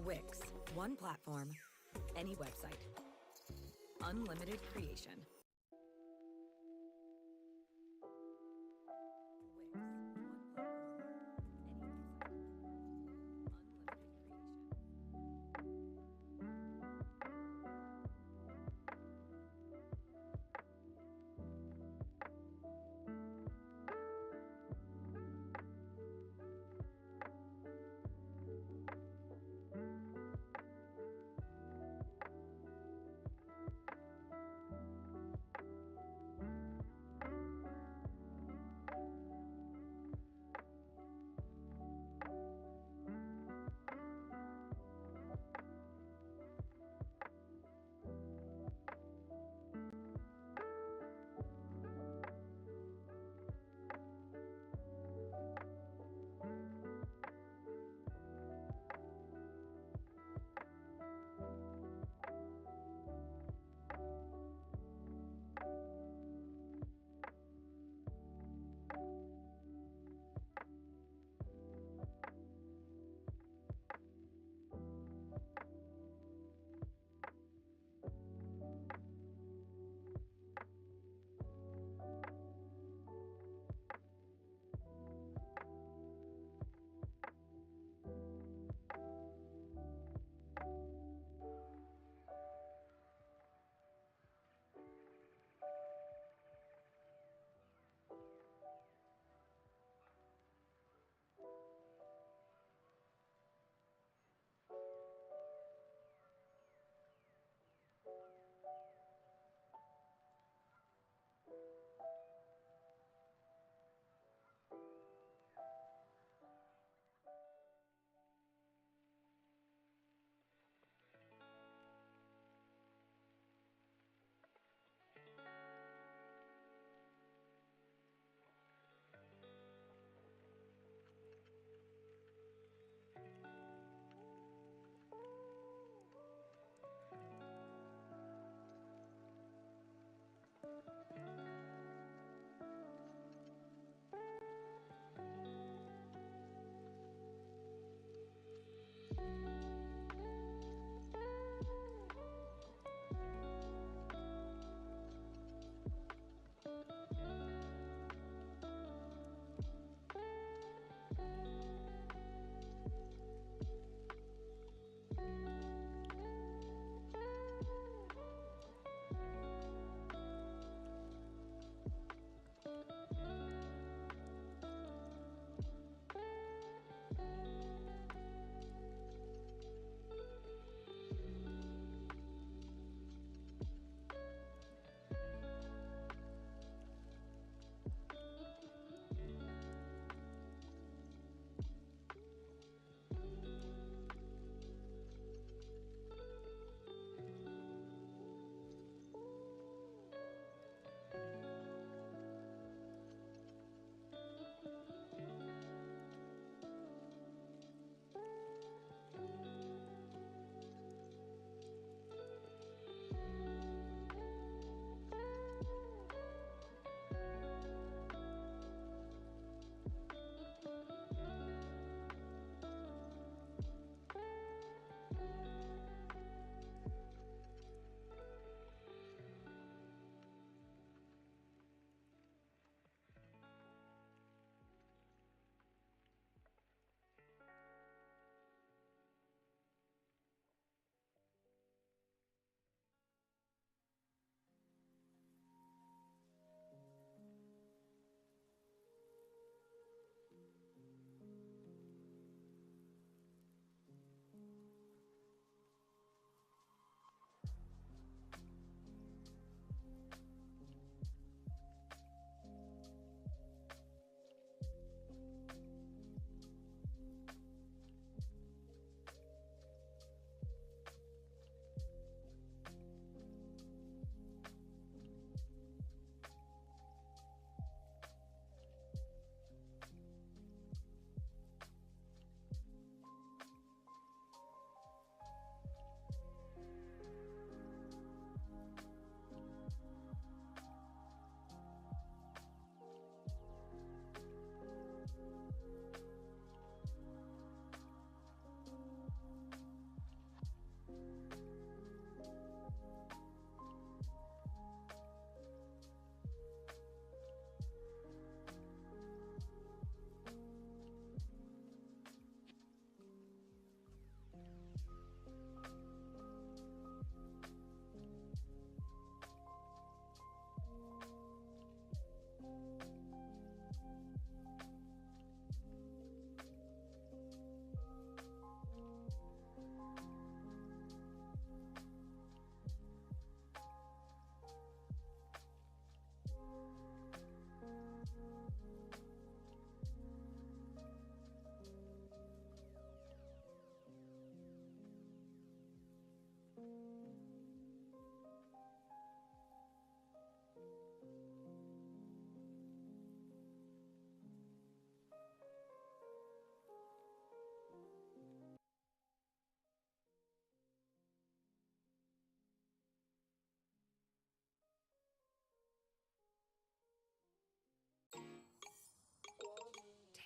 Wix. One platform, any website. Unlimited creation.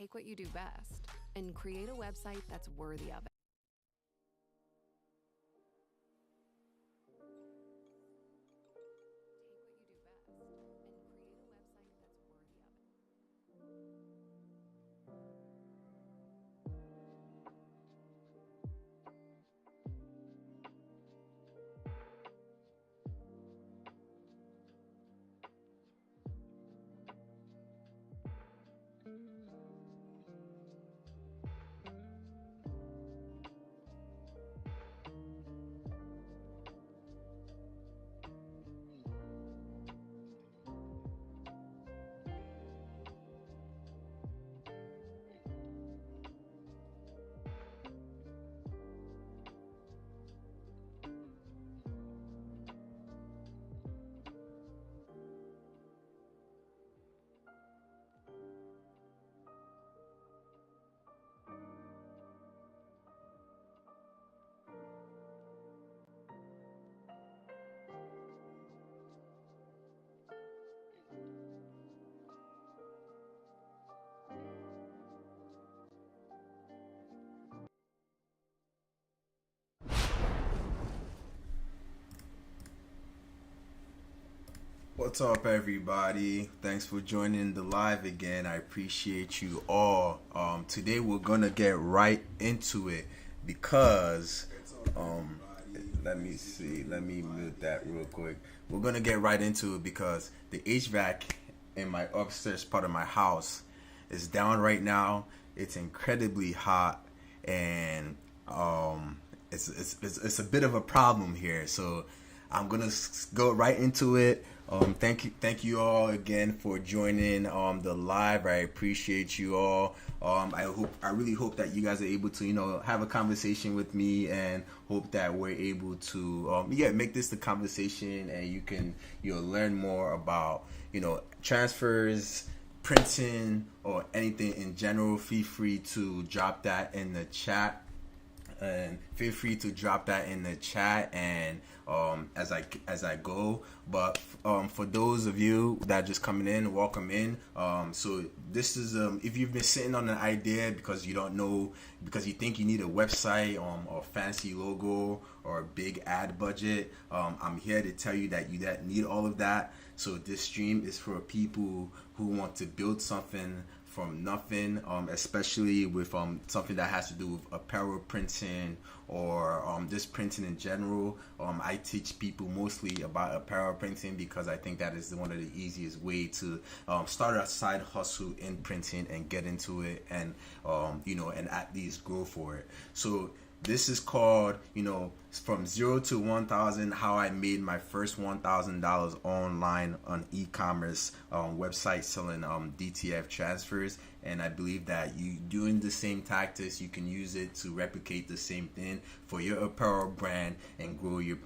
take what you do best and create a website that's worthy of it. What's up, everybody? Thanks for joining the live again. I appreciate you all. Today we're gonna get right into it because let me mute that real quick. We're gonna get right into it because the HVAC in my upstairs part of my house is down right now. It's incredibly hot, and it's a bit of a problem here. So I'm gonna go right into it. Thank you all again for joining the live. I appreciate you all. I really hope that you guys are able to have a conversation with me, and hope that we're able to make this the conversation, and you can learn more about transfers, printing, or anything in general. Feel free to drop that in the chat. And as I go. But for those of you that are just coming in, welcome in. So this is if you've been sitting on an idea because you don't know, because you think you need a website or fancy logo or a big ad budget, I'm here to tell you that you need all of that. So this stream is for people who want to build something from nothing, especially with something that has to do with apparel printing or just printing in general. I teach people mostly about apparel printing because I think that is one of the easiest way to start a side hustle in printing and get into it, and and at least grow for it. So this is called, from 0 to 1,000, how I made my first $1,000 online on e-commerce website selling DTF Transfers. And I believe that you doing the same tactics, you can use it to replicate the same thing for your apparel brand and grow your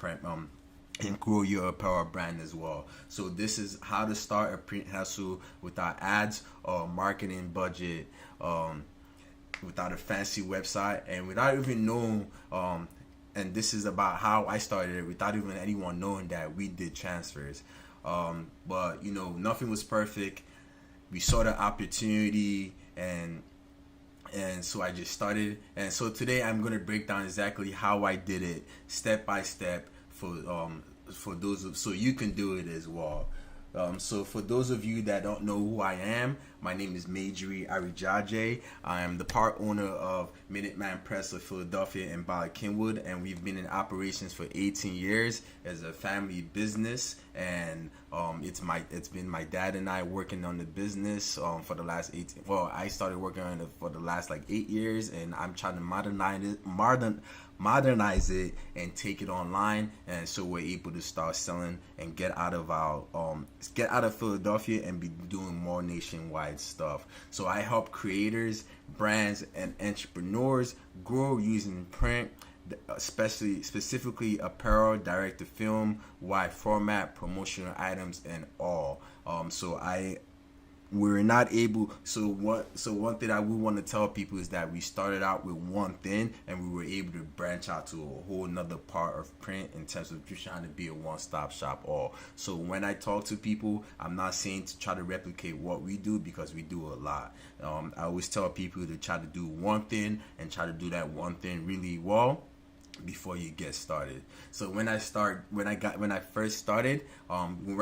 apparel brand as well. So this is how to start a print hustle without ads or marketing budget, without a fancy website, and without even knowing, and this is about how I started it, without even anyone knowing that we did transfers. But nothing was perfect. We saw the opportunity, and so I just started. And so today I'm going to break down exactly how I did it step by step for those so you can do it as well. So for those of you that don't know who I am, my name is Majori Arijaje. I am the part owner of Minuteman Press of Philadelphia and Bala Kenwood, and we've been in operations for 18 years as a family business. And it's been my dad and I working on the business for the last 18. Well, I started working on it for the last 8 years, and I'm trying to modernize it and take it online, and so we're able to start selling and get out of Philadelphia and be doing more nationwide stuff. So I help creators, brands, and entrepreneurs grow using print, specifically apparel, direct to film, wide format, promotional items, and all. So I we're not able. So one thing I would want to tell people is that we started out with one thing and we were able to branch out to a whole nother part of print in terms of just trying to be a one-stop shop all. So when I talk to people, I'm not saying to try to replicate what we do, because we do a lot. I always tell people to try to do one thing and try to do that one thing really well before you get started. So when I first started, we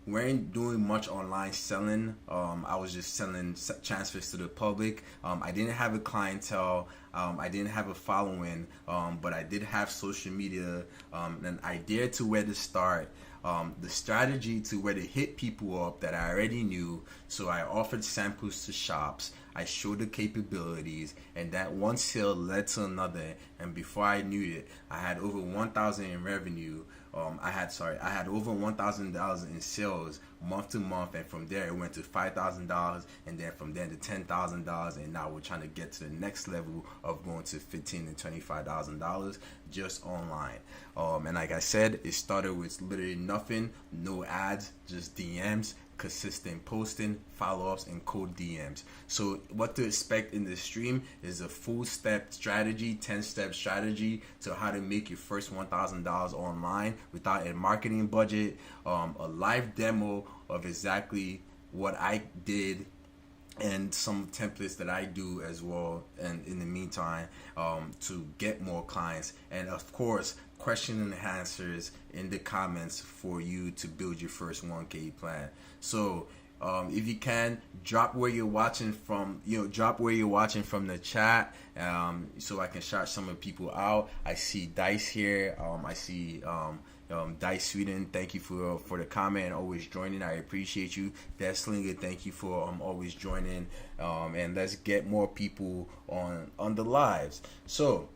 weren't doing much online selling. I was just selling transfers to the public. I didn't have a clientele. I didn't have a following, but I did have social media, an idea to where to start, the strategy to where to hit people up that I already knew. So I offered samples to shops. I showed the capabilities, and that one sale led to another. And before I knew it, I had over 1,000 in revenue. I had over $1,000 in sales month to month, and from there it went to $5,000, and then from there to $10,000, and now we're trying to get to the next level of going to $15,000 and $25,000 just online. And like I said, it started with literally nothing, no ads, just DMs, consistent posting, follow-ups, and cold DMs. So what to expect in this stream is a full step strategy, 10-step strategy to how to make your first $1,000 online without a marketing budget, a live demo of exactly what I did, and some templates that I do as well, and in the meantime, to get more clients, and of course question and answers in the comments for you to build your first 1K plan. So if you can, drop where you're watching from, drop where you're watching from the chat, so I can shout some of the people out. I see Dice here. I see Dice Sweden, thank you for the comment and always joining. I appreciate you. Deslinger, thank you for always joining. And let's get more people on the lives. So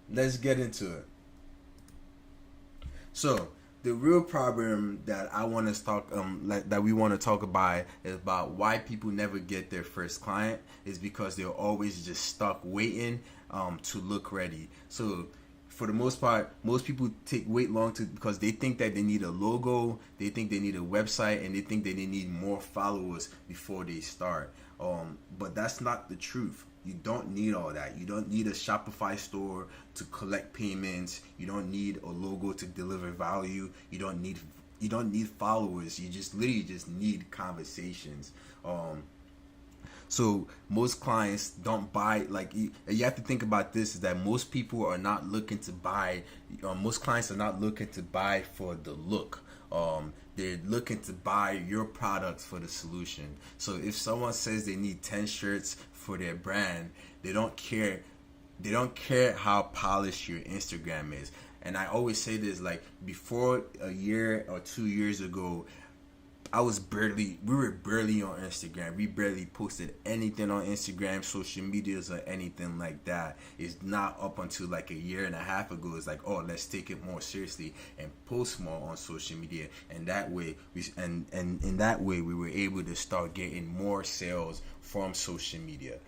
let's get into it. So the real problem that I want to talk that we want to talk about is about why people never get their first client, is because they're always just stuck waiting to look ready. So for the most part, most people wait long because they think that they need a logo, they think they need a website, and they think that they need more followers before they start. But that's not the truth. You don't need all that. You don't need a Shopify store to collect payments. You don't need a logo to deliver value. You don't need followers. You just literally just need conversations. So most clients don't buy, like, you have to think about this, is that most people are not looking to buy, most clients are not looking to buy for the look. They're looking to buy your products for the solution. So if someone says they need 10 shirts for their brand, they don't care how polished your Instagram is. And I always say this, like, before a year or 2 years ago, we were barely on Instagram. We barely posted anything on Instagram, social medias, or anything like that. It's not up until like a year and a half ago. It's like, oh, let's take it more seriously and post more on social media. And that way, in that way, we were able to start getting more sales from social media.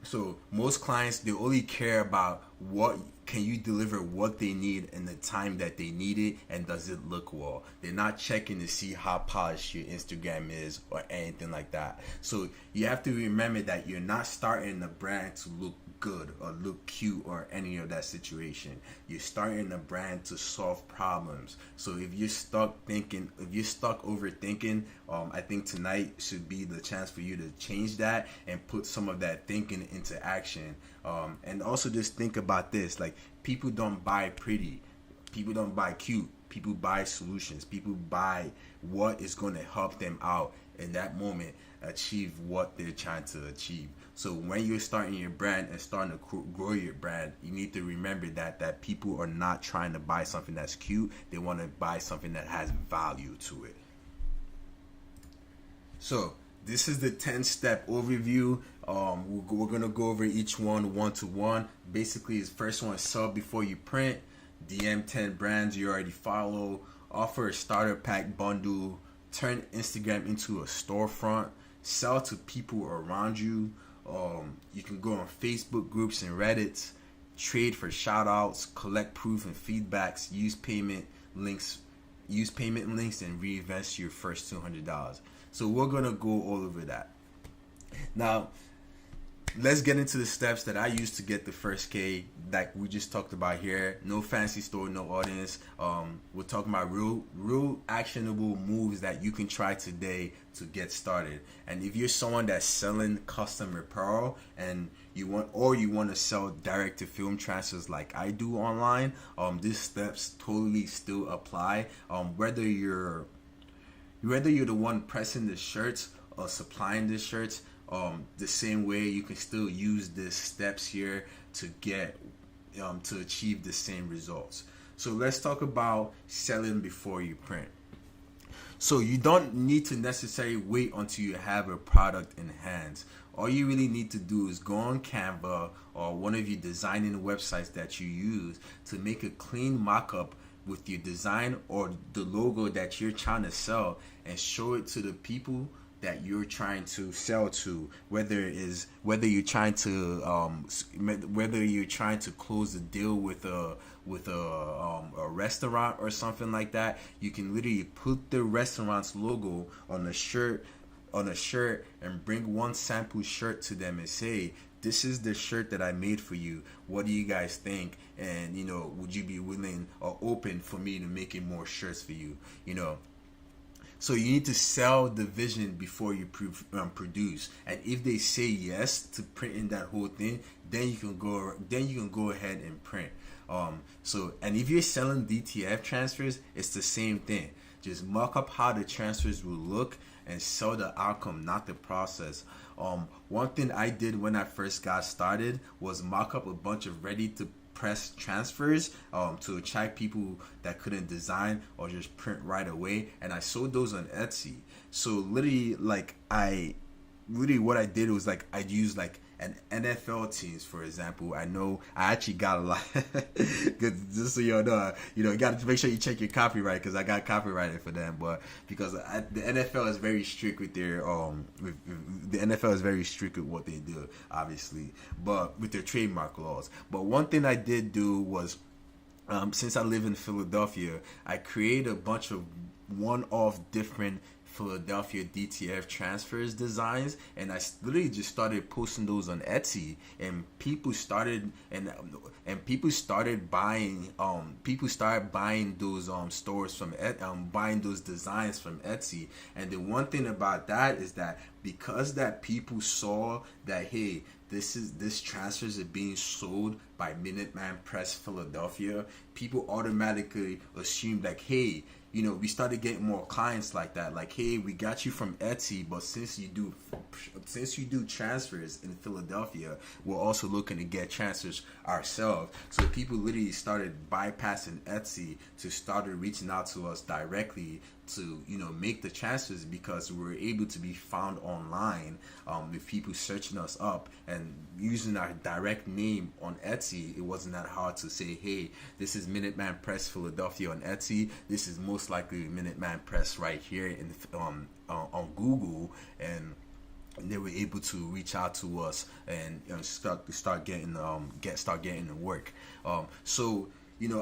So most clients, they only care about what can you deliver, what they need in the time that they need it, and does it look well. They're not checking to see how polished your Instagram is or anything like that. So you have to remember that you're not starting a brand to look good or look cute or any of that situation. You're starting a brand to solve problems. So if you're stuck overthinking, I think tonight should be the chance for you to change that and put some of that thinking into action. And also just think about this, like, people don't buy pretty, people don't buy cute, people buy solutions, people buy what is going to help them out in that moment achieve what they're trying to achieve. So when you're starting your brand and starting to grow your brand, you need to remember that people are not trying to buy something that's cute. They want to buy something that has value to it. So this is the 10-step overview. We're going to go over each one to one. Basically, the first one is sell before you print, DM 10 brands you already follow, offer a starter pack bundle, turn Instagram into a storefront, sell to people around you. You can go on Facebook groups and Reddits, trade for shout outs, collect proof and feedbacks, use payment links use payment links, and reinvest your first $200. So we're gonna go all over that. Now, let's get into the steps that I used to get the first K, like we just talked about here. No fancy store, no audience. We're talking about real actionable moves that you can try today to get started. And if you're someone that's selling custom apparel and you want to sell direct to film transfers like I do online, these steps totally still apply. Whether you're the one pressing the shirts or supplying the shirts, the same way you can still use these steps here to get to achieve the same results. So let's talk about selling before you print. So you don't need to necessarily wait until you have a product in hands. All you really need to do is go on Canva or one of your designing websites that you use to make a clean mock-up with your design or the logo that you're trying to sell, and show it to the people that you're trying to sell to, whether you're trying to close a deal with a restaurant or something like that. You can literally put the restaurant's logo on a shirt and bring one sample shirt to them and say, this is the shirt that I made for you. What do you guys think? And would you be willing or open for me to making more shirts for you? So you need to sell the vision before you produce. And if they say yes to printing that whole thing, then you can go ahead and print. And if you're selling DTF transfers, it's the same thing. Just mock up how the transfers will look and sell the outcome, not the process. One thing I did when I first got started was mock up a bunch of ready to press transfers to attract people that couldn't design or just print right away, and I sold those on Etsy. So literally what I did was I'd use an NFL teams, for example. I know I actually got a lot because just so you know, you got to make sure you check your copyright, because I got copyrighted for them. But because the NFL is very strict with their the NFL is very strict with what they do, obviously, but with their trademark laws. But one thing I did do was, since I live in Philadelphia, I created a bunch of one-off different Philadelphia DTF Transfers designs, and I literally just started posting those on Etsy, and people started buying those stores from buying those designs from Etsy. And the one thing about that is that because that people saw that, hey, this transfers are being sold by Minuteman Press Philadelphia, people automatically assumed hey, we started getting more clients like that. Hey, we got you from Etsy, but since you do transfers in Philadelphia, we're also looking to get transfers ourselves. So people literally started bypassing Etsy to start reaching out to us directly to make the transfers, because we were able to be found online with people searching us up and using our direct name on Etsy. It wasn't that hard to say, hey, this is Minuteman Press Philadelphia on Etsy. This is most likely Minuteman Press right here in on Google, and they were able to reach out to us and start getting the work. So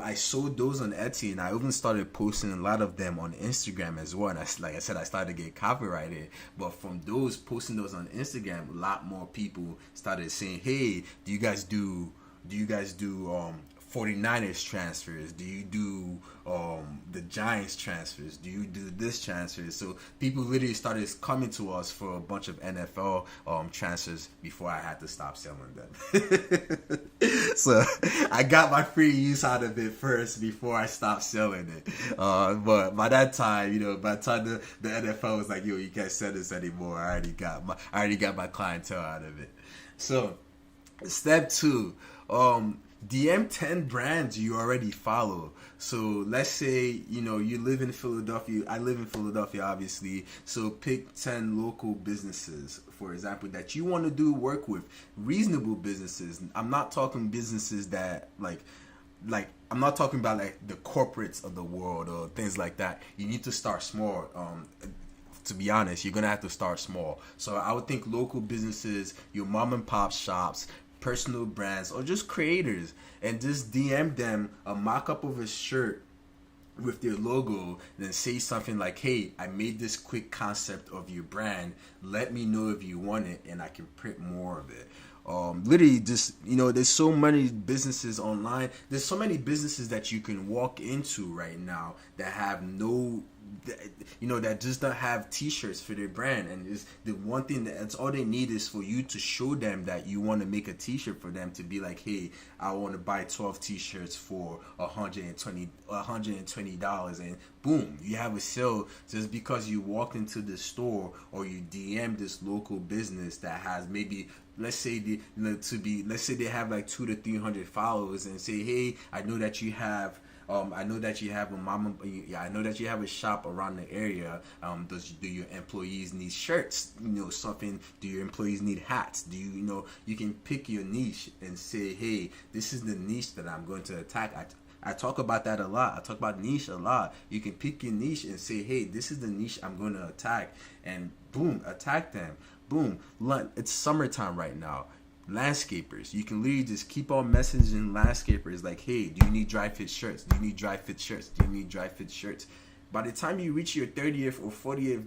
I sold those on Etsy, and I even started posting a lot of them on Instagram as well. And like I said, I started to get copyrighted. But from posting those on Instagram, a lot more people started saying, hey, do you guys do 49ers transfers? Do you do the Giants transfers? Do you do this transfer? So people literally started coming to us for a bunch of NFL transfers before I had to stop selling them. So I got my free use out of it first before I stopped selling it. But by that time, by the time the NFL was like, yo, you can't sell this anymore, I already got my clientele out of it. So step 2, DM 10 brands you already follow. So let's say, you live in Philadelphia. I live in Philadelphia, obviously. So pick 10 local businesses, for example, that you want to do work with. Reasonable businesses. I'm not talking businesses that I'm not talking about the corporates of the world or things like that. You need to start small. To be honest, you're going to have to start small. So I would think local businesses, your mom and pop shops, personal brands, or just creators, and just DM them a mock-up of a shirt with their logo, then say something like, hey, I made this quick concept of your brand, let me know if you want it and I can print more of it. Literally just, there's so many businesses online, there's so many businesses that you can walk into right now that have that just don't have t-shirts for their brand, and is the one thing that's all they need is for you to show them that you want to make a t-shirt for them, to be like, hey, I want to buy 12 t-shirts for $120, and boom, you have a sale just because you walked into the store or you DM this local business that has maybe, let's say they have like 200 to 300 followers, and say, hey, I know that you have I know that you have a shop around the area. Do your employees need shirts? Something. Do your employees need hats? Do you can pick your niche and say, hey, this is the niche that I'm going to attack. I talk about that a lot. I talk about niche a lot. You can pick your niche and say, hey, this is the niche I'm going to attack, and boom, attack them. Boom. It's summertime right now. Landscapers, you can literally just keep on messaging landscapers like, hey, do you need dry fit shirts? Do you need dry fit shirts? Do you need dry fit shirts? By the time you reach your 30th or 40th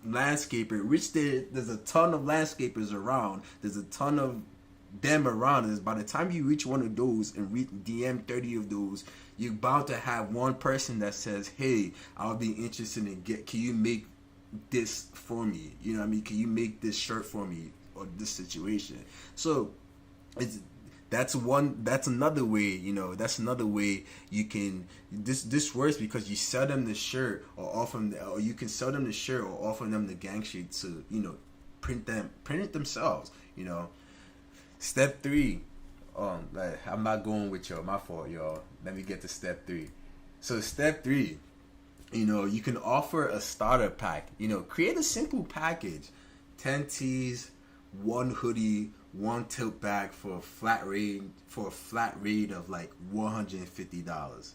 landscaper, which there's a ton of landscapers around, there's a ton of them around, by the time you reach one of those and DM 30 of those, you're bound to have one person that says, hey, I'll be interested in can you make this for me? You know what I mean? Can you make this shirt for me? Or this situation. So that's another way, that's another way you can, this works because you sell them the shirt or you can sell them the shirt or offer them the gang sheet to, print it themselves, Step 3. I'm not going with y'all, my fault, y'all. Let me get to step 3. So step 3, you can offer a starter pack, create a simple package, 10 tees, 1 hoodie, 1 tote bag for a flat rate of like $150.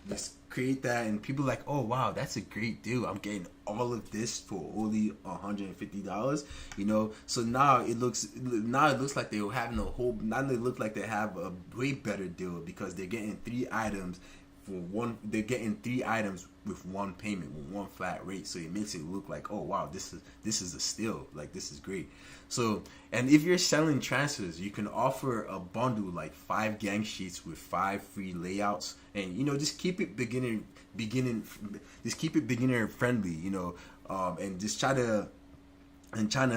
Just create that, and people are like, oh wow, that's a great deal. I'm getting all of this for only $150. So now it looks like they're having they have a way better deal because they're getting 3 items. They're getting 3 items with 1 payment, with 1 flat rate. So it makes it look like, oh wow, this is a steal. Like, this is great. So, and if you're selling transfers, you can offer a bundle like 5 gang sheets with 5 free layouts, and just keep it beginner friendly. And just trying to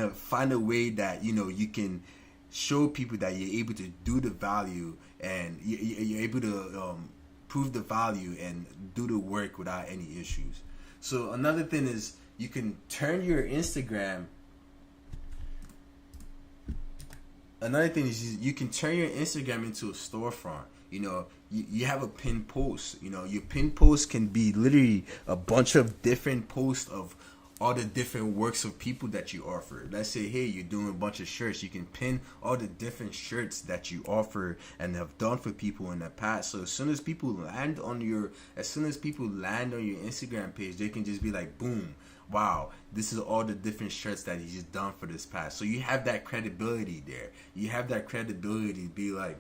find a way that you can show people that you're able to do the value, and you're able to prove the value and do the work without any issues. So another thing is you can turn your Instagram. Another thing is you can turn your Instagram into a storefront. You have a pinned post. Your pinned post can be literally a bunch of different posts of all the different works of people that you offer. Let's say, hey, you're doing a bunch of shirts. You can pin all the different shirts that you offer and have done for people in the past. So as soon as people land on your Instagram page, they can just be like, boom, wow, this is all the different shirts that he's done for this past. So you have that credibility there. You have that credibility to be like,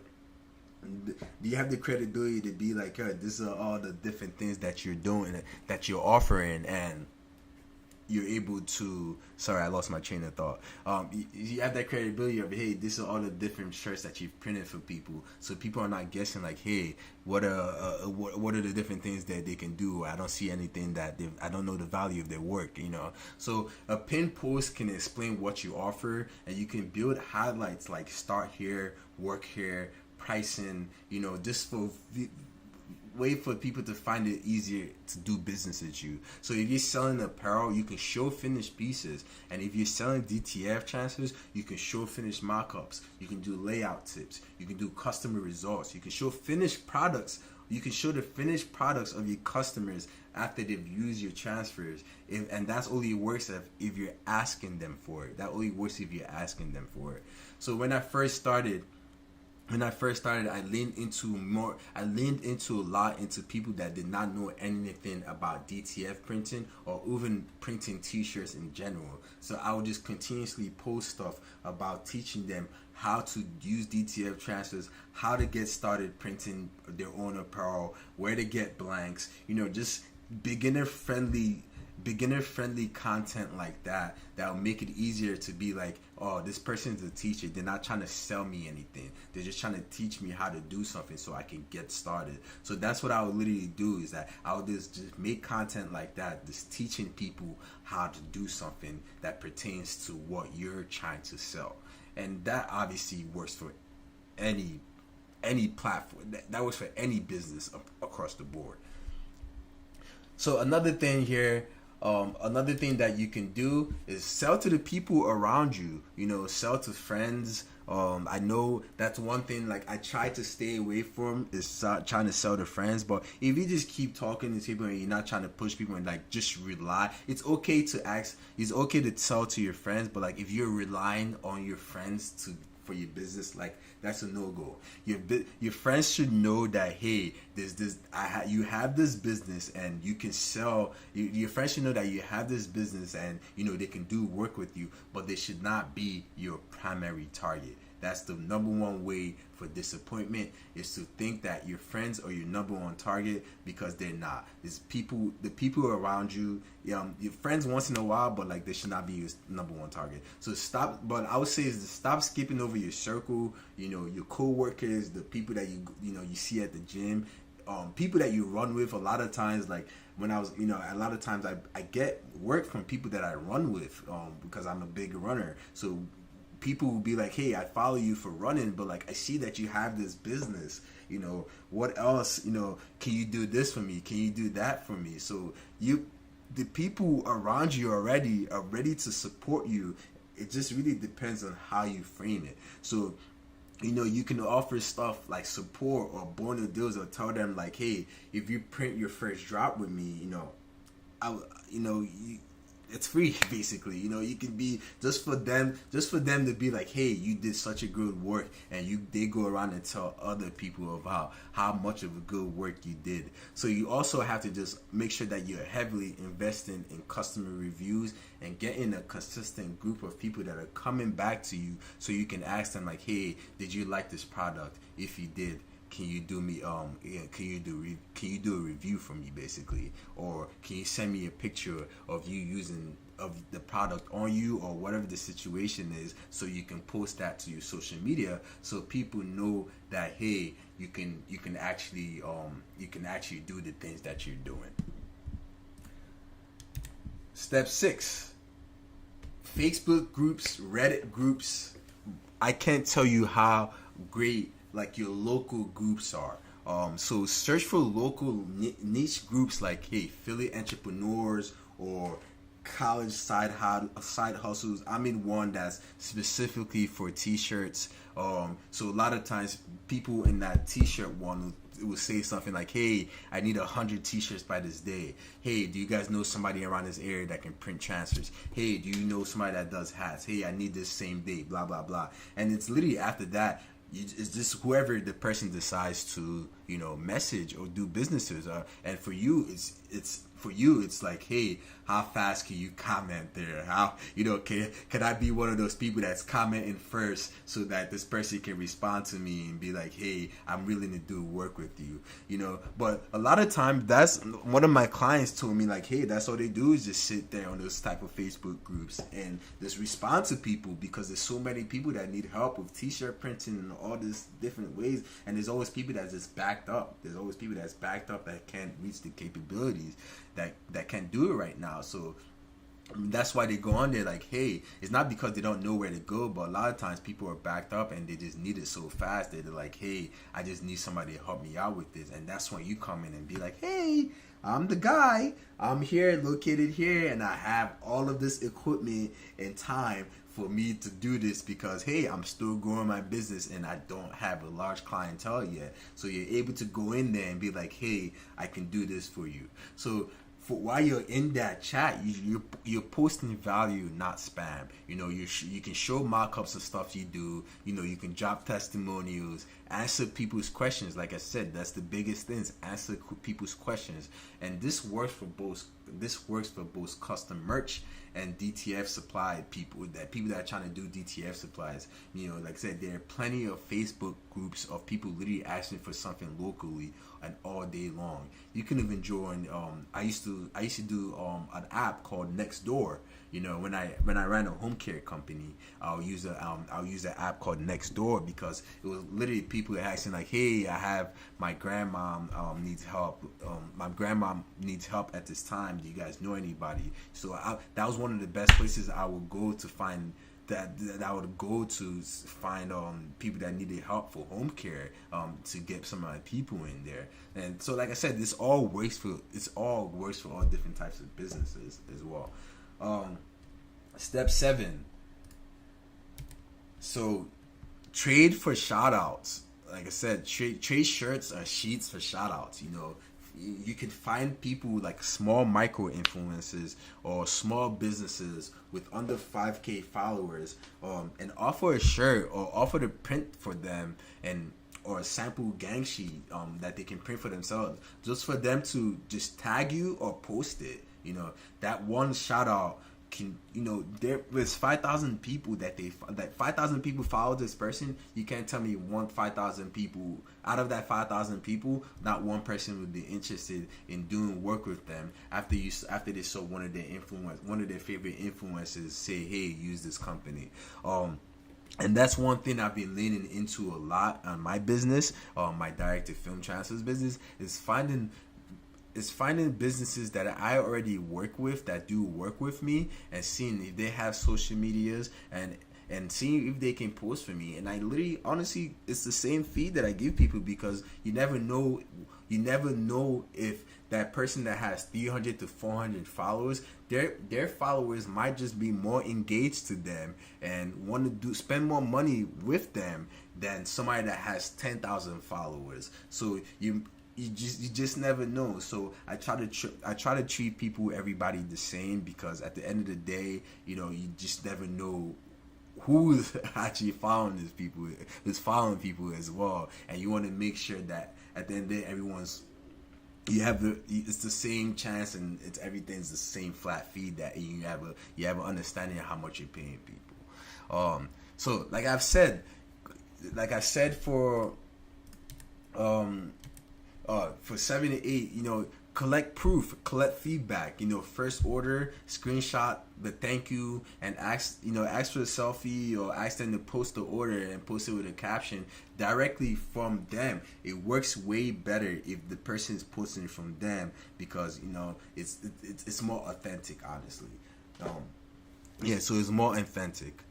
this are all the different things that you're doing, that you're offering, and you're able to, sorry, I lost my train of thought. You have that credibility of, hey, this are all the different shirts that you've printed for people, so people are not guessing like, hey, what are the different things that they can do? I don't see anything I don't know the value of their work, So a pinned post can explain what you offer, and you can build highlights like start here, work here, pricing, just for way for people to find it easier to do business with you. So if you're selling apparel, you can show finished pieces, and if you're selling DTF transfers, you can show finished mock-ups. You can do layout tips. You can do customer results. You can show finished products. You can show the finished products of your customers after they've used your transfers, and that's only works if you're asking them for it. That only works if you're asking them for it. So when I first started when I first started, I leaned into a lot into people that did not know anything about DTF printing or even printing t-shirts in general. So I would just continuously post stuff about teaching them how to use DTF transfers, how to get started printing their own apparel, where to get blanks, just beginner friendly content like that will make it easier to be like, oh, this person's a teacher. They're not trying to sell me anything. They're just trying to teach me how to do something so I can get started. So that's what I would literally do, is that I would just make content like that, just teaching people how to do something that pertains to what you're trying to sell. And that obviously works for any platform. That works for any business across the board. So another thing here, another thing that you can do is sell to the people around you. Sell to friends. I know that's one thing like I try to stay away from, is trying to sell to friends. But if you just keep talking to people and you're not trying to push people and like just rely, it's okay to ask. It's okay to sell to your friends, but like if you're relying on your friends for your business, like that's a no-go. Your friends should know that, hey, you have this business and you can sell. Your friends should know that you have this business and they can do work with you, but they should not be your primary target. That's the number one way for disappointment, is to think that your friends are your number one target, because they're not. It's the people around you, your friends once in a while, but like they should not be your number one target. So stop. But I would say is to stop skipping over your circle. Your co-workers, the people that you see at the gym, people that you run with. A lot of times, like when I was, a lot of times I get work from people that I run with, because I'm a big runner. So people will be like, hey, I follow you for running, but like I see that you have this business. What else? Can you do this for me? Can you do that for me? So the people around you are ready to support you. It just really depends on how you frame it. So you can offer stuff like support or bonus deals, or tell them like, hey, if you print your first drop with me, it's free basically. You can be just for them to be like, hey, you did such a good work, and they go around and tell other people about how much of a good work you did. So you also have to just make sure that you're heavily investing in customer reviews and getting a consistent group of people that are coming back to you, so you can ask them like, hey, did you like this product? If you did, can you do me can you do a review for me basically, or can you send me a picture of you using of the product on you, or whatever the situation is, so you can post that to your social media, so people know that, hey, you can actually do the things that you're doing. Step 6, Facebook groups, Reddit groups. I can't tell you how great like your local groups are. So search for local niche groups like, hey, Philly entrepreneurs or college side hustles. I'm in one that's specifically for t-shirts. So a lot of times people in that t-shirt one will say something like, hey, I need 100 t-shirts by this day. Hey, do you guys know somebody around this area that can print transfers? Hey, do you know somebody that does hats? Hey, I need this same day, blah blah blah. And it's literally after that, it's just whoever the person decides to message or do businesses. And for you, it's like, hey, how fast can you comment there? How can I be one of those people that's commenting first, so that this person can respond to me and be like, hey, I'm willing to do work with you. But a lot of times, that's one of my clients told me, like, hey, that's all they do is just sit there on those type of Facebook groups and just respond to people, because there's so many people that need help with t-shirt printing and all these different ways, and there's always people that's just backed up. There's always people that's backed up that can't reach the capabilities that can't do it right now. So that's why they go on there like, hey, it's not because they don't know where to go, but a lot of times people are backed up and they just need it so fast that they're like, hey, I just need somebody to help me out with this. And that's when you come in and be like, hey, I'm the guy. I'm here, located here, and I have all of this equipment and time for me to do this, because, hey, I'm still growing my business and I don't have a large clientele yet. So you're able to go in there and be like, hey, I can do this for you. So while you're in that chat, you're posting value, not spam. You know, you can show mock-ups of stuff you do. You know, you can drop testimonials, answer people's questions. Like I said, that's the biggest things. Answer people's questions, and this works for both. This works for both custom merch and DTF supply people that are trying to do DTF supplies. You know, like I said, there are plenty of Facebook groups of people literally asking for something locally and all day long. You can even join. I used to do an app called Nextdoor. You know, when I ran a home care company, I'll use an app called Nextdoor because it was literally people asking like, hey, I have my grandma needs help. My grandma needs help at this time. Do you guys know anybody? So that was one of the best places I would go to find people that needed help for home care, to get some of my people in there. And so, like I said, this all works for all different types of businesses as well. Step 7. So trade for shout outs. Like I said, trade shirts or sheets for shout outs. You know, you can find people like small micro influencers or small businesses with under 5K followers, and offer a shirt or offer to print for them, and or a sample gang sheet that they can print for themselves, just for them to just tag you or post it. You know, that one shout out can, you know, there was 5,000 people that 5,000 people follow this person. You can't tell me 5,000 people out of that 5,000 people, not one person would be interested in doing work with them after they saw one of their favorite influencers say, hey, use this company. And that's one thing I've been leaning into a lot on my business, my direct-to-film transfers business, is finding businesses that I already work with that do work with me, and seeing if they have social medias and seeing if they can post for me. And I literally, honestly, it's the same feed that I give people, because you never know if that person that has 300 to 400 followers, their followers might just be more engaged to them and want to spend more money with them than somebody that has 10,000 followers. So you just never know. So I try to treat everybody the same, because at the end of the day, you know, you just never know who's actually following people as well. And you want to make sure that at the end of the day, it's the same chance, and everything's the same flat feed, that you have an understanding of how much you're paying people. So like I said for 7 to 8, you know, collect proof, collect feedback. You know, first order, screenshot the thank you, and ask for a selfie, or ask them to post the order and post it with a caption directly from them. It works way better if the person is posting it from them, because, you know, it's more authentic, honestly. So it's more authentic.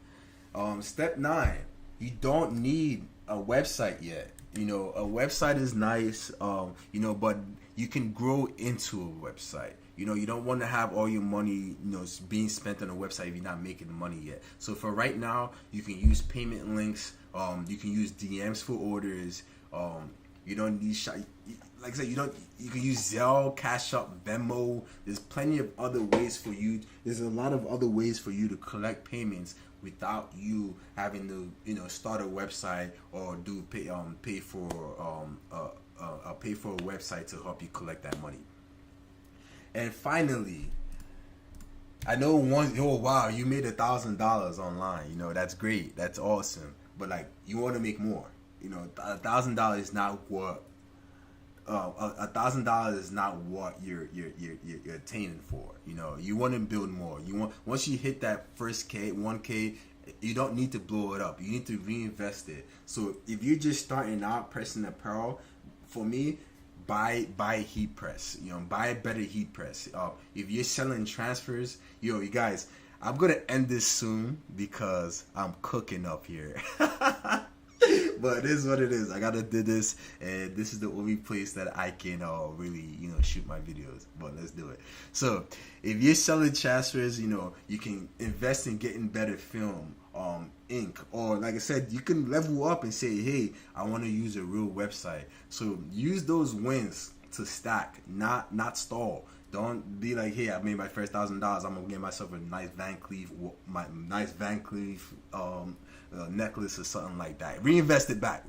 Step 9, you don't need a website yet. You know, a website is nice, you know, but you can grow into a website. You know, you don't want to have all your money, you know, being spent on a website if you're not making money yet. So for right now, you can use payment links. You can use DMs for orders. You don't need like I said, you can use Zelle, Cash App, Venmo. There's plenty of other ways for you. There's a lot of other ways for you to collect payments without you having to, you know, start a website or pay for a website to help you collect that money. And finally, I know wow, you made $1,000 online. You know, that's great, that's awesome. But like, you want to make more. You know, $1,000 is not what $1,000 is not what you're attaining for. You know, you want to build more. Once you hit that first 1K, you don't need to blow it up. You need to reinvest it. So if you're just starting out pressing apparel, for me, buy a heat press. You know, buy a better heat press. If you're selling transfers, you guys, I'm gonna end this soon because I'm cooking up here. But it is what it is. I gotta do this, and this is the only place that I can really, you know, shoot my videos. But let's do it. So if you're selling transfers, you know, you can invest in getting better film, ink, or like I said, you can level up and say, hey, I want to use a real website. So use those wins to stack, not stall. Don't be like, hey, I made my first $1,000. I'm gonna get myself a nice Van Cleef, necklace or something like that. Reinvest it back,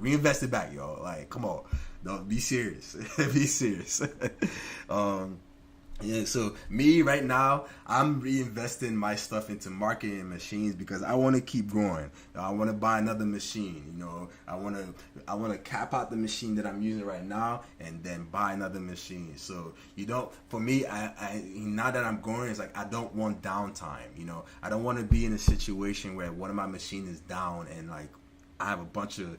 yo. Like, come on, don't be serious. Be serious. Yeah, so me right now, I'm reinvesting my stuff into marketing machines because I want to keep growing. I want to buy another machine. You know, I want to cap out the machine that I'm using right now and then buy another machine. So for me, I now that I'm growing, it's like I don't want downtime. You know, I don't want to be in a situation where one of my machines is down and like I have a bunch of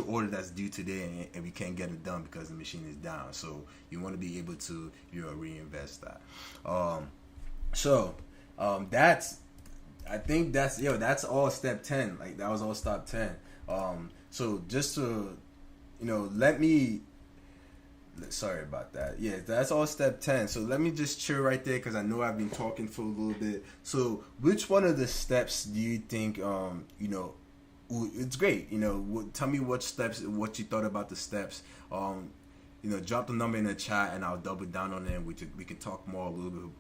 orders that's due today and we can't get it done because the machine is down. So you want to be able to, reinvest that. That's all step 10. Like that was all step 10. So just to, sorry about that. Yeah, that's all step 10. So let me just chill right there because I know I've been talking for a little bit. So which one of the steps do you think, it's great, tell me what you thought about the steps. Drop the number in the chat and I'll double down on it and we can talk more a little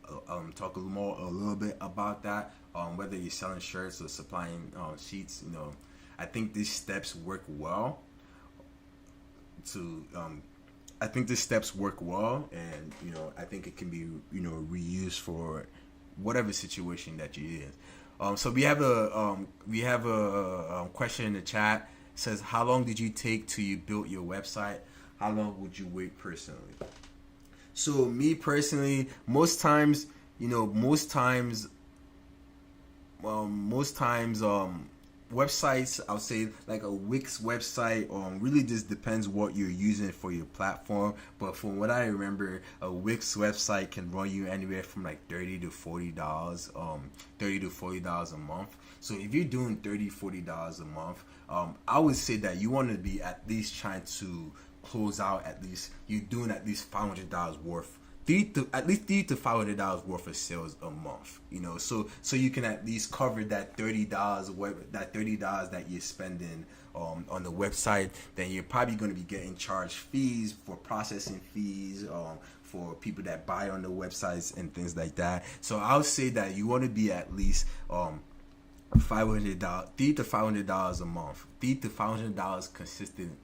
bit about that. Whether you're selling shirts or supplying sheets, I think these steps work well and I think it can be reused for whatever situation that you're in. So we have a question in the chat. It says, how long did you take till you built your website? How long would you wait personally? So me personally, most times websites, I would say like a Wix website, really just depends what you're using for your platform. But from what I remember, a Wix website can run you anywhere from like $30 to $40, $30 a month. So if you're doing $40 a month, I would say that you want to be at least trying to close out you're doing at least $500 worth. At least $300 to $500 worth of sales a month, so you can at least cover that $30 that you're spending on the website. Then you're probably going to be getting charged fees for processing fees for people that buy on the websites and things like that. So I'll say that you want to be at least $300 to $500 a month, $300 to $500 consistent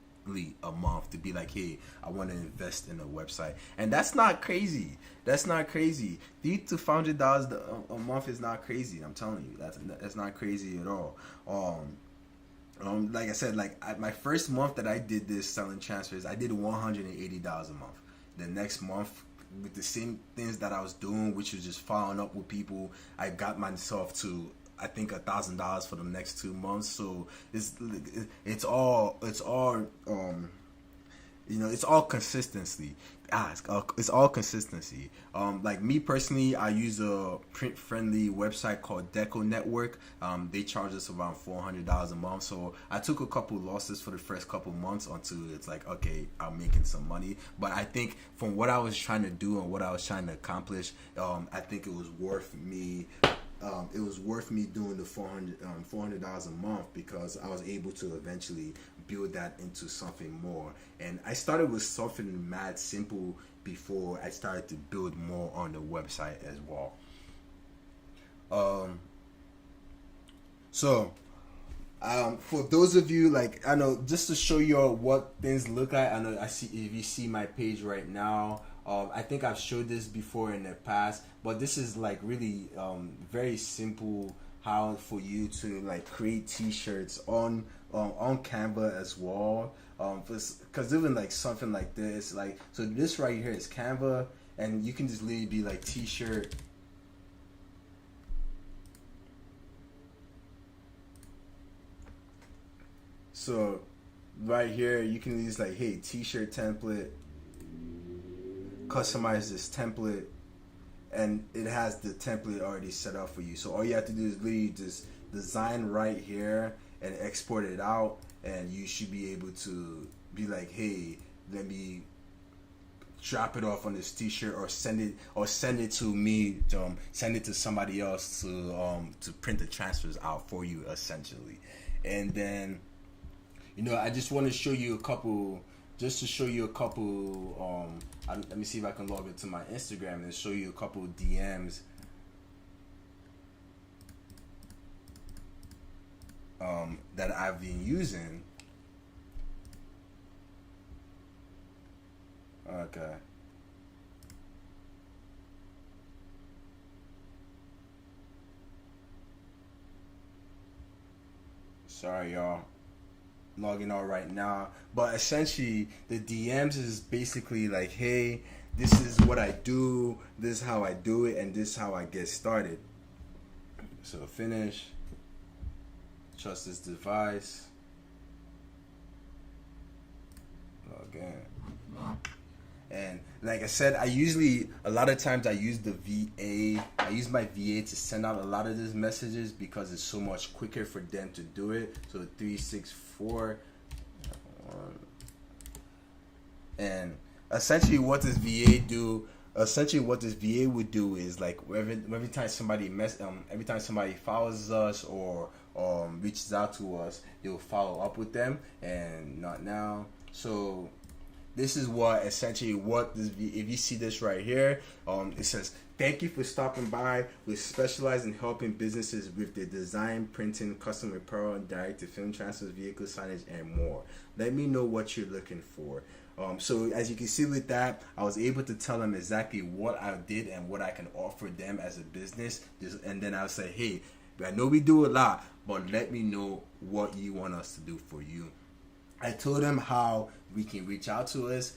a month to be like, hey, I want to invest in a website. And that's not crazy. $300 to $500 a month is not crazy. I'm telling you, that's not crazy at all. Like I said, my first month that I did this selling transfers, I did $180 a month. The next month, with the same things that I was doing, which was just following up with people, I got myself to, I think, $1,000 for the next 2 months. So it's all consistency. It's all consistency. Like me personally, I use a print-friendly website called Deco Network. They charge us around $400 a month. So I took a couple losses for the first couple months until it's like, okay, I'm making some money. But I think from what I was trying to do and what I was trying to accomplish, I think it was worth me. It was worth me doing the $400 a month because I was able to eventually build that into something more. And I started with something mad simple before I started to build more on the website as well. For those of you, I know, just to show you what things look like, I know if you see my page right now, I think I've showed this before in the past, but this is really very simple how for you to create t-shirts on Canva as well. Because even something like this, so this right here is Canva, and you can just literally be t-shirt. So right here you can use hey, t-shirt template, customize this template, and it has the template already set up for you. So all you have to do is literally just design right here and export it out, and you should be able to be like, hey, let me drop it off on this t-shirt, or send it to me, send it to somebody else to print the transfers out for you, essentially. And then I just want to show you a couple just to show you a couple. Let me see if I can log into my Instagram and show you a couple DMs. That I've been using. Okay. Sorry, y'all. Logging out right now. But essentially, the DMs is basically like, hey, this is what I do, this is how I do it, and this is how I get started. So finish. Trust this device. Log in. And like I said, a lot of times I use the VA. I use my VA to send out a lot of these messages because it's so much quicker for them to do it. So 364. And essentially what this VA would do is like every time somebody follows us or reaches out to us, they'll follow up with them, and not now. So this is what essentially what this, if you see this right here, it says, thank you for stopping by. We specialize in helping businesses with their design, printing, custom apparel, direct to film transfers, vehicle signage, and more. Let me know what you're looking for. So as you can see with that, I was able to tell them exactly what I did and what I can offer them as a business. And then I'll say, hey, I know we do a lot, but let me know what you want us to do for you. I told them how we can reach out to us.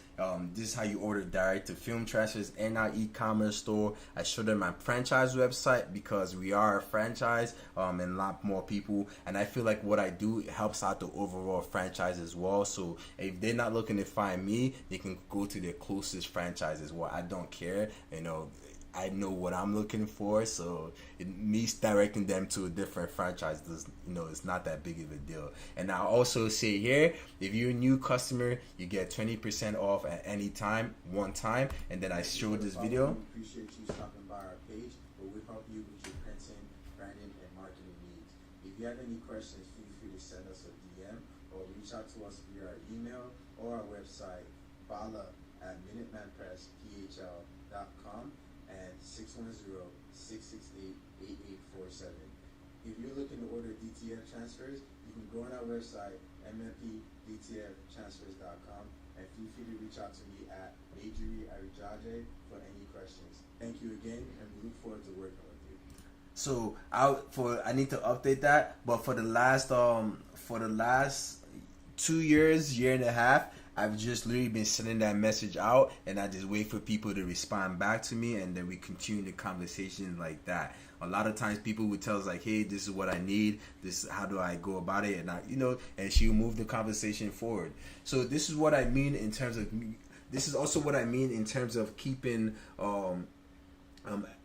This is how you order direct to film transfers in our e-commerce store. I showed them my franchise website because we are a franchise and a lot more people. And I feel like what I do helps out the overall franchise as well. So if they're not looking to find me, they can go to their closest franchise as well. I don't care. I know what I'm looking for, so me directing them to a different franchise it's not that big of a deal. And I also say here, if you're a new customer, you get 20% off at any time, one time. And then I showed this video. Appreciate you stopping by our page, but we help you with your printing, branding, and marketing needs. If you have any questions, feel free to send us a DM or reach out to us via our email or our website, bala@minutemanpressPHL.com. and 610-668-8847. If you're looking to order DTF transfers, you can go on our website, mmpdtftransfers.com, and feel free to reach out to me at Majuri Arijaje for any questions. Thank you again, and we look forward to working with you. So I need to update that, but for the last 2 years, year and a half, I've just literally been sending that message out, and I just wait for people to respond back to me, and then we continue the conversation like that. A lot of times people would tell us like, hey, this is what I need, this how do I go about it, and and she'll move the conversation forward. So this is what I mean in terms of keeping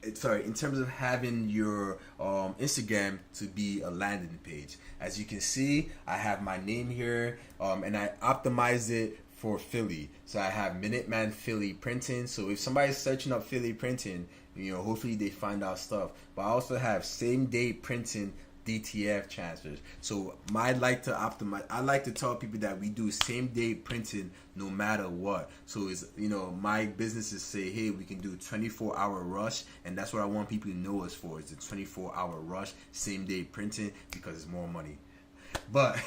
in terms of having your Instagram to be a landing page. As you can see, I have my name here, and I optimized it for Philly. So I have Minuteman Philly Printing. So if somebody's searching up Philly Printing, hopefully they find out stuff. But I also have Same Day Printing DTF Transfers. So I like to tell people that we do same day printing no matter what. So it's my businesses say, hey, we can do 24-hour rush, and that's what I want people to know us for. It's a 24-hour rush, same day printing, because it's more money. But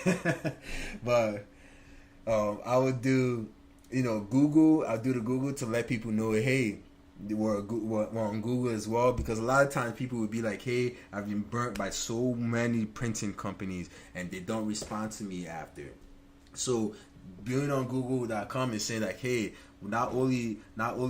I would do Google. I'll do the Google to let people know, hey, we're on Google as well, because a lot of times people would be like, hey, I've been burnt by so many printing companies and they don't respond to me after. So being on Google.com and saying like, hey, not only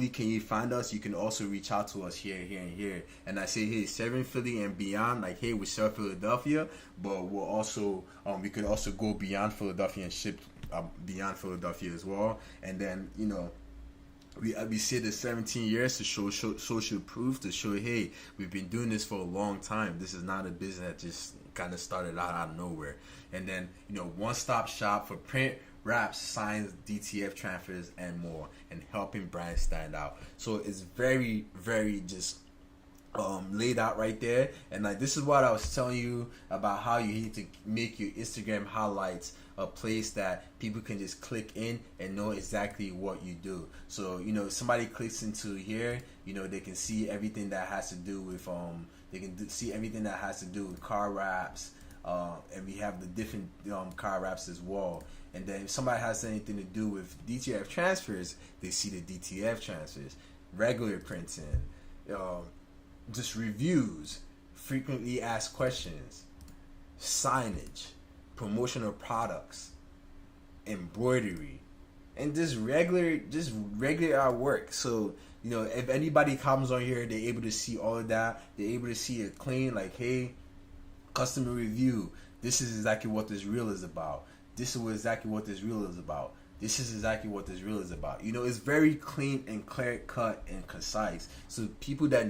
can you find us, you can also reach out to us here and here. And I say, hey, serving Philly and beyond, like, hey, we serve Philadelphia, but we'll also we could also go beyond Philadelphia and ship beyond Philadelphia as well. And then we say the 17 years to show social proof, to show, hey, we've been doing this for a long time. This is not a business that just kind of started out of nowhere. And then, one-stop shop for print, wraps, signs, DTF transfers, and more, and helping brands stand out. So it's very, very just laid out right there. And like, this is what I was telling you about, how you need to make your Instagram highlights a place that people can just click in and know exactly what you do. So, you know, if somebody clicks into here, you know, they can see everything that has to do with see everything that has to do with car wraps, and we have the different car wraps as well. And then if somebody has anything to do with DTF transfers, they see the DTF transfers, regular printing, just reviews, frequently asked questions, signage, promotional products, embroidery, and just regular artwork. So, you know, if anybody comes on here, they're able to see all of that. They're able to see it clean, like, hey, customer review, this is exactly what this reel is about. This is exactly what this reel is about. This is exactly what this reel is about. You know, it's very clean and clear cut and concise. So people that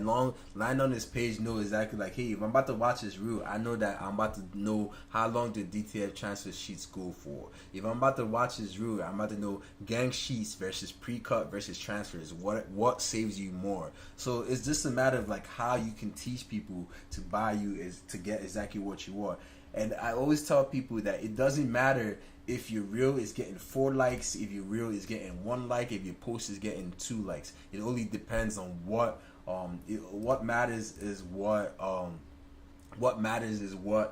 land on this page know exactly, like, hey, if I'm about to watch this reel, I know that I'm about to know how long the DTF transfer sheets go for. If I'm about to watch this reel, I'm about to know gang sheets versus pre-cut versus transfers. What saves you more? So it's just a matter of like how you can teach people to buy you is to get exactly what you want. And I always tell people that it doesn't matter if your reel is getting 4 likes, if your reel is getting 1 like, if your post is getting 2 likes. It only depends on what matters is what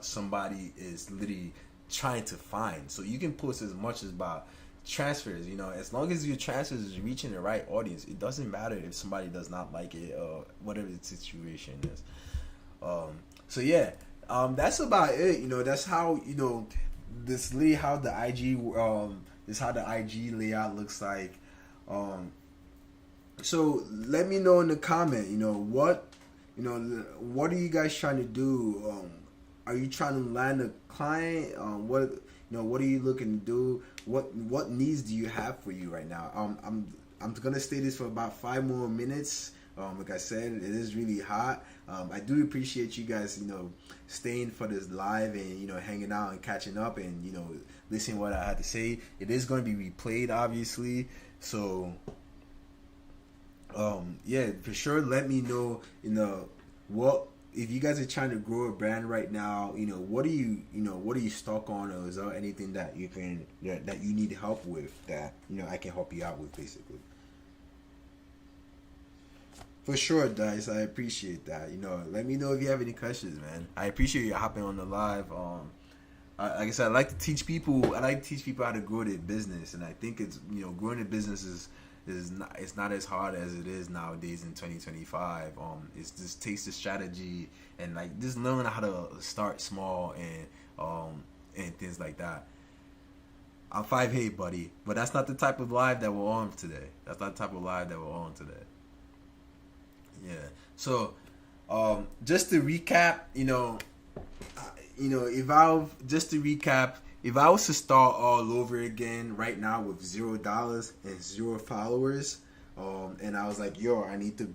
somebody is literally trying to find. So you can post as much as about transfers, you know, as long as your transfers is reaching the right audience. It doesn't matter if somebody does not like it or whatever the situation is. So yeah, that's about it. You know, that's how, you know, this literally how the IG this is how the IG layout looks like. So let me know in the comment, you know, what are you guys trying to do? Are you trying to land a client? What are you looking to do? What needs do you have for you right now? I'm gonna stay this for about 5 more minutes. Like I said, it is really hot. I do appreciate you guys, you know, staying for this live and, you know, hanging out and catching up and, you know, listening to what I had to say. It is going to be replayed, obviously. So, yeah, for sure. Let me know, you know, what if you guys are trying to grow a brand right now. You know, what are you stuck on, or is there anything that you need help with that, you know, I can help you out with, basically. For sure, guys. I appreciate that. You know, let me know if you have any questions, man. I appreciate you hopping on the live. Like I said, I like to teach people. I like to teach people how to grow their business, and I think it's, you know, growing a business is not as hard as it is nowadays in 2025. It just takes the strategy and like just learning how to start small and things like that. I'm 5'8", buddy, but that's not the type of live that we're on today. Yeah. So, just to recap, if I was to start all over again right now with $0 and 0 followers, and I was like, yo, I need to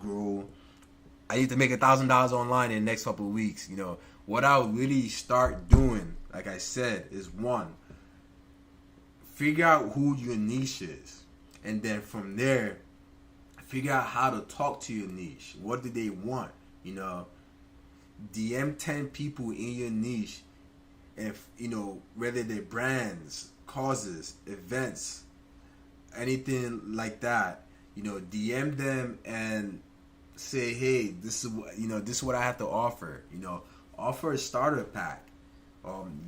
make $1,000 online in the next couple of weeks. You know, what I would really start doing, like I said, is 1, figure out who your niche is, and then from there, figure out how to talk to your niche. What do they want? You know, DM 10 people in your niche, and, you know, whether they're brands, causes, events, anything like that. You know, DM them and say, hey, this is what I have to offer. You know, offer a starter pack.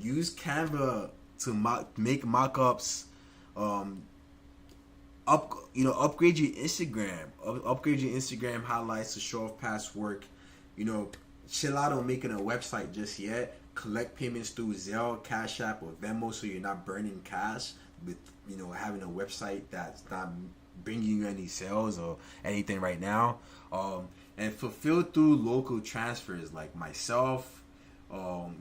Use Canva to make mock-ups. Upgrade your Instagram. Upgrade your Instagram highlights to show off past work. You know, chill out on making a website just yet. Collect payments through Zelle, Cash App, or Venmo, so you're not burning cash with, you know, having a website that's not bringing you any sales or anything right now. And fulfill through local transfers like myself, or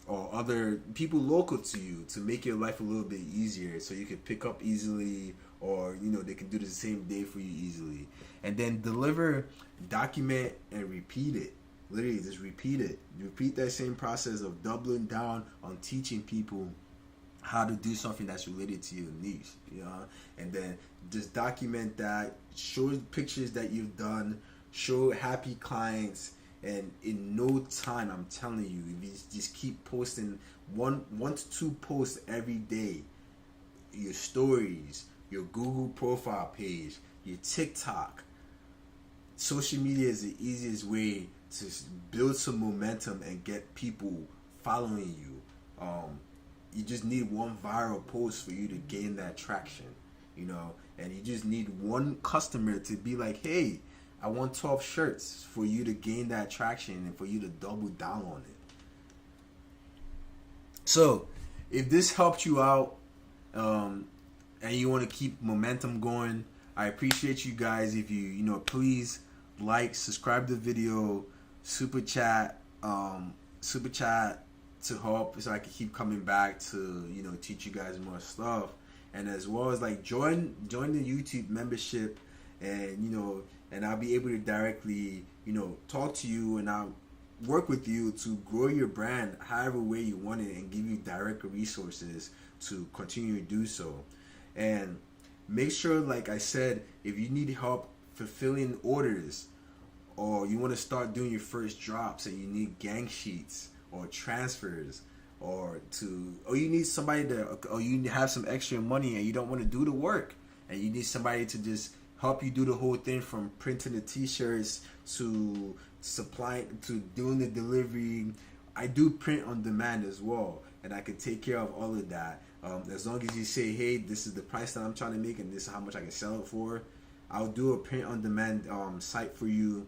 other people local to you, to make your life a little bit easier, so you can pick up easily, or, you know, they can do the same day for you easily. And then deliver, document, and repeat it. Literally, just repeat it. Repeat that same process of doubling down on teaching people how to do something that's related to your niche, you know. And then just document that. Show pictures that you've done. show happy clients, and in no time, I'm telling you, if you just keep posting one to two posts every day, your stories, your Google profile page, your TikTok, social media is the easiest way to build some momentum and get people following you. You just need one viral post for you to gain that traction, you know, and you just need one customer to be like, hey, I want 12 shirts, for you to gain that traction and for you to double down on it. So if this helped you out, and you want to keep momentum going, I appreciate you guys. If you please like, subscribe to the video, super chat to help, so I can keep coming back to teach you guys more stuff, and as well as like join the YouTube membership, and and I'll be able to directly talk to you, and I'll work with you to grow your brand however way you want it, and give you direct resources to continue to do so. And make sure, like I said, if you need help fulfilling orders, or you want to start doing your first drops and you need gang sheets or transfers, or you need somebody or you have some extra money and you don't want to do the work, and you need somebody to just help you do the whole thing, from printing the t-shirts to supplying to doing the delivery. I do print on demand as well, and I can take care of all of that. As long as you say, hey, this is the price that I'm trying to make and this is how much I can sell it for, I'll do a print on demand site for you,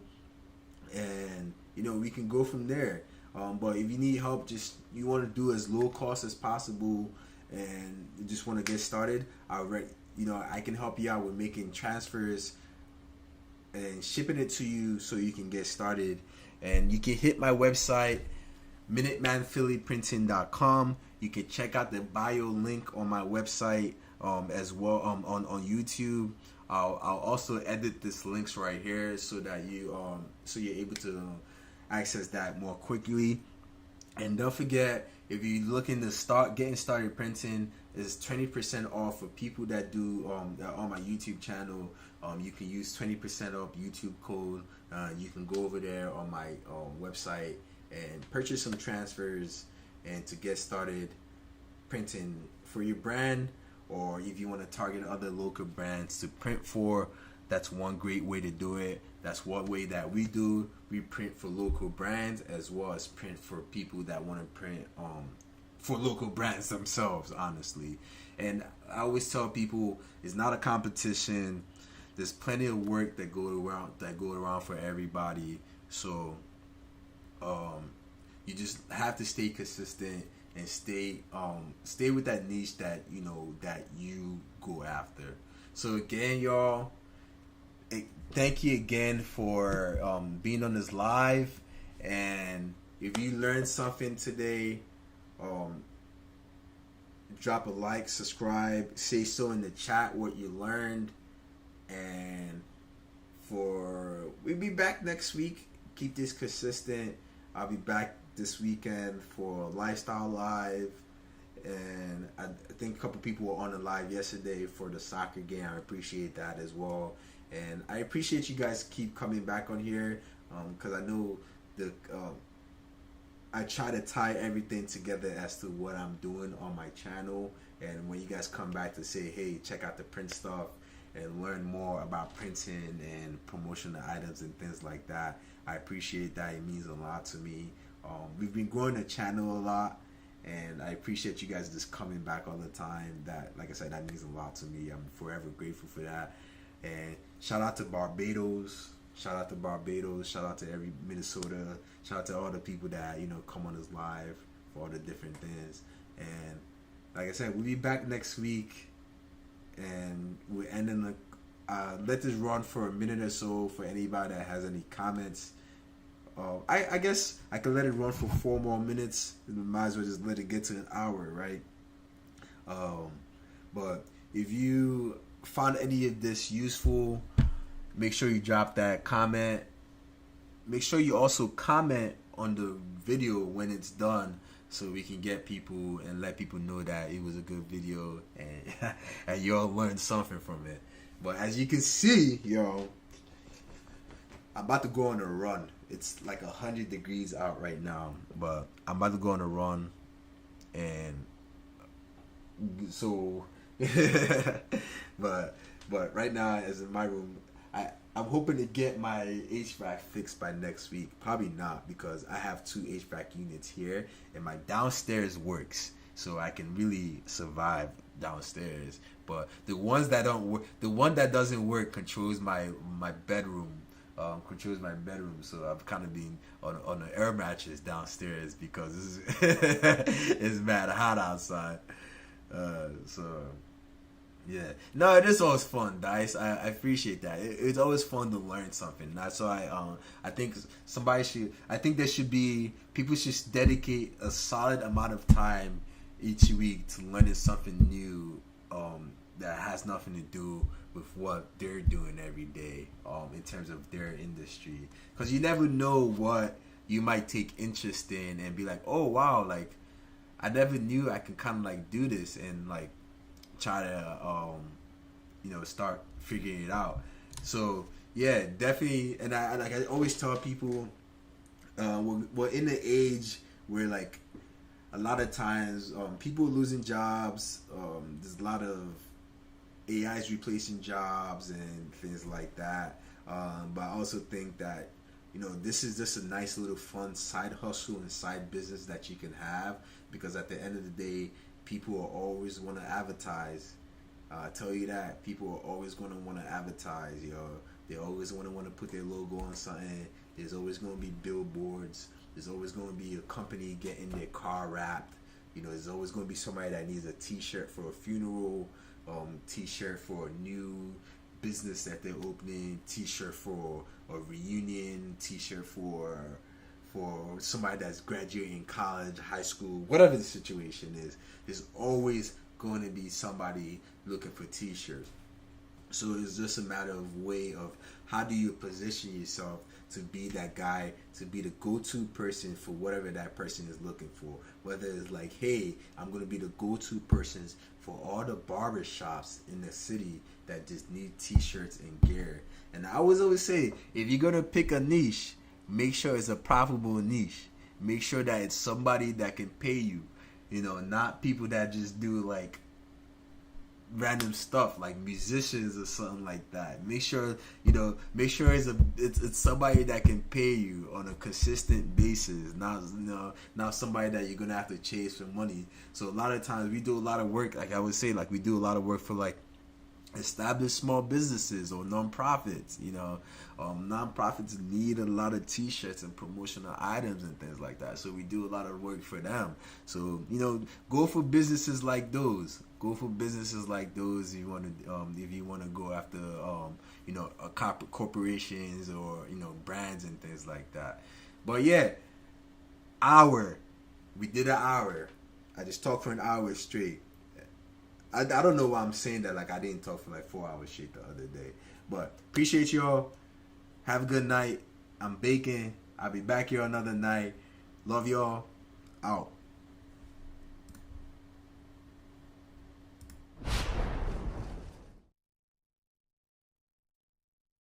and we can go from there. But if you need help, you want to do as low cost as possible, and you just want to get started, I can help you out with making transfers and shipping it to you so you can get started. And you can hit my website, minutemanphillyprinting.com. You can check out the bio link on my website as well on YouTube. I'll also edit this links right here so that you're able to access that more quickly. And don't forget, if you're looking to start getting started printing, is 20% off for people that do that on my YouTube channel. You can use 20% off YouTube code. You can go over there on my website and purchase some transfers, and to get started printing for your brand, or if you want to target other local brands to print for, that's one great way to do it. That's one way that we do. We print for local brands as well as print for people that want to print for local brands themselves, honestly. And I always tell people, it's not a competition. There's plenty of work that go around for everybody. So you just have to stay consistent and stay with that niche that that you go after. So again, y'all, thank you again for being on this live. And if you learned something today, drop a like, subscribe, say so in the chat what you learned. And we'll be back next week. Keep this consistent. I'll be back this weekend for Lifestyle Live, and I think a couple people were on the live yesterday for the soccer game. I appreciate that as well, and I appreciate you guys keep coming back on here, because I know I try to tie everything together as to what I'm doing on my channel. And when you guys come back to say, hey, check out the print stuff and learn more about printing and promotional items and things like that, I appreciate that. It means a lot to me. We've been growing the channel a lot, and I appreciate you guys just coming back all the time. That, like I said, that means a lot to me. I'm forever grateful for that. And shout out to Barbados. Shout out to every Minnesota. Shout out to all the people that come on this live for all the different things. And like I said, we'll be back next week, and we're ending let this run for a minute or so for anybody that has any comments. I guess I could let it run for 4 more minutes. Might as well just let it get to an hour, right? But if you found any of this useful, make sure you drop that comment. Make sure you also comment on the video when it's done, so we can get people and let people know that it was a good video and y'all learned something from it. But as you can see, I'm about to go on a run. It's like 100 degrees out right now, but I'm about to go on a run, and so, but right now, as in my room, I'm hoping to get my HVAC fixed by next week. Probably not, because I have 2 HVAC units here, and my downstairs works, so I can really survive downstairs. But the ones that don't work, the one that doesn't work controls my bedroom. Controls my bedroom, so I've kind of been on an air mattress downstairs because it's mad hot outside. So yeah, no, it is always fun, Dice. I appreciate that. It's always fun to learn something. That's why I think people should dedicate a solid amount of time each week to learning something new that has nothing to do with what they're doing every day in terms of their industry, because you never know what you might take interest in and be like, oh wow, like I never knew I could kind of like do this, and like try to start figuring it out. So yeah, definitely. And I always tell people, we're in the age where like a lot of times people losing jobs, there's a lot of AI's replacing jobs and things like that, but I also think that this is just a nice little fun side hustle and side business that you can have, because at the end of the day, people will always want to advertise. I tell you that people are always going to want to advertise. They always want to put their logo on something. There's always going to be billboards. There's always going to be a company getting their car wrapped. There's always going to be somebody that needs a T-shirt for a funeral, T-shirt for a new business that they're opening, T-shirt for a reunion, T-shirt for somebody that's graduating college, high school, whatever the situation is. There's always going to be somebody looking for T-shirts. So it's just a matter of way of how do you position yourself to be that guy, to be the go-to person for whatever that person is looking for. Whether it's like, hey, I'm going to be the go-to persons for all the barbershops in the city that just need T-shirts and gear. And I always say, if you're going to pick a niche, make sure it's a profitable niche. Make sure that it's somebody that can pay you. Not people that just do like random stuff like musicians or something like that. Make sure it's somebody that can pay you on a consistent basis, not somebody that you're gonna have to chase for money. So a lot of times we do a lot of work, like I would say, like we do a lot of work for like established small businesses or non-profits. Non-profits need a lot of T-shirts and promotional items and things like that, so we do a lot of work for them. So go for businesses like those. If you want to go after corporations or brands and things like that. But yeah, we did an hour. I just talked for an hour straight. I don't know why I'm saying that like I didn't talk for like 4 hours straight the other day. But appreciate y'all. Have a good night. I'm baking. I'll be back here another night. Love y'all. Out.